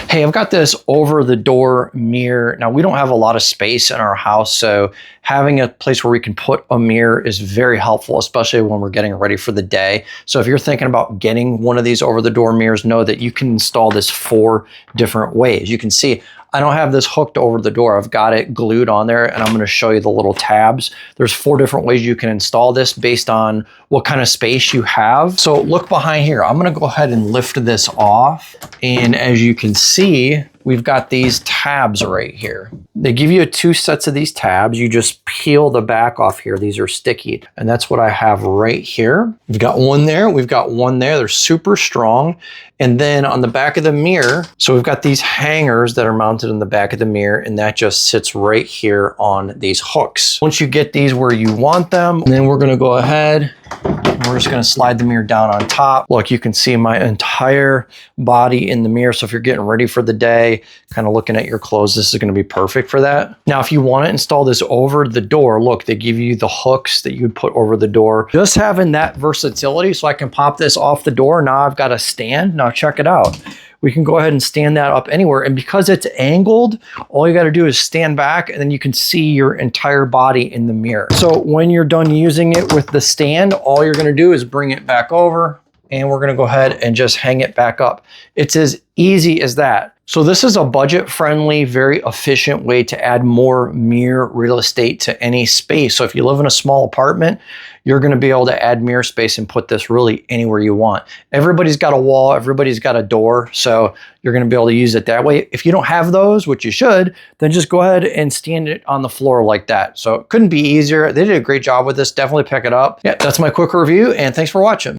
Hey, I've got this over the door mirror. Now, we don't have a lot of space in our house, so having a place where we can put a mirror is very helpful, especially when we're getting ready for the day. So if you're thinking about getting one of these over the door mirrors, know that you can install this 4 different ways. You can see I don't have this hooked over the door. I've got it glued on there, and I'm going to show you the little tabs. There's 4 different ways you can install this based on what kind of space you have. So look behind here. I'm going to go ahead and lift this off. And as you can see, we've got these tabs right here. They give you 2 sets of these tabs. You just peel the back off here. These are sticky. And that's what I have right here. We've got one there. We've got one there. They're super strong. And then on the back of the mirror, so we've got these hangers that are mounted in the back of the mirror, and that just sits right here on these hooks. Once you get these where you want them, then we're going to go ahead and we're just going to slide the mirror down on top. Look, you can see my entire body in the mirror. So if you're getting ready for the day, kind of looking at your clothes, this is going to be perfect for that. Now, if you want to install this over the door, look, they give you the hooks that you'd put over the door. Just having that versatility, so I can pop this off the door. Now I've got a stand. Now check it out. We can go ahead and stand that up anywhere. And because it's angled, all you got to do is stand back and then you can see your entire body in the mirror. So when you're done using it with the stand, all you're going to do is bring it back over, and we're going to go ahead and just hang it back up. It's as easy as that. So this is a budget-friendly, very efficient way to add more mirror real estate to any space. So if you live in a small apartment, you're going to be able to add mirror space and put this really anywhere you want. Everybody's got a wall, everybody's got a door, so you're going to be able to use it that way. If you don't have those, which you should, then just go ahead and stand it on the floor like that. So it couldn't be easier. They did a great job with this. Definitely pick it up. Yeah, that's my quick review, and thanks for watching.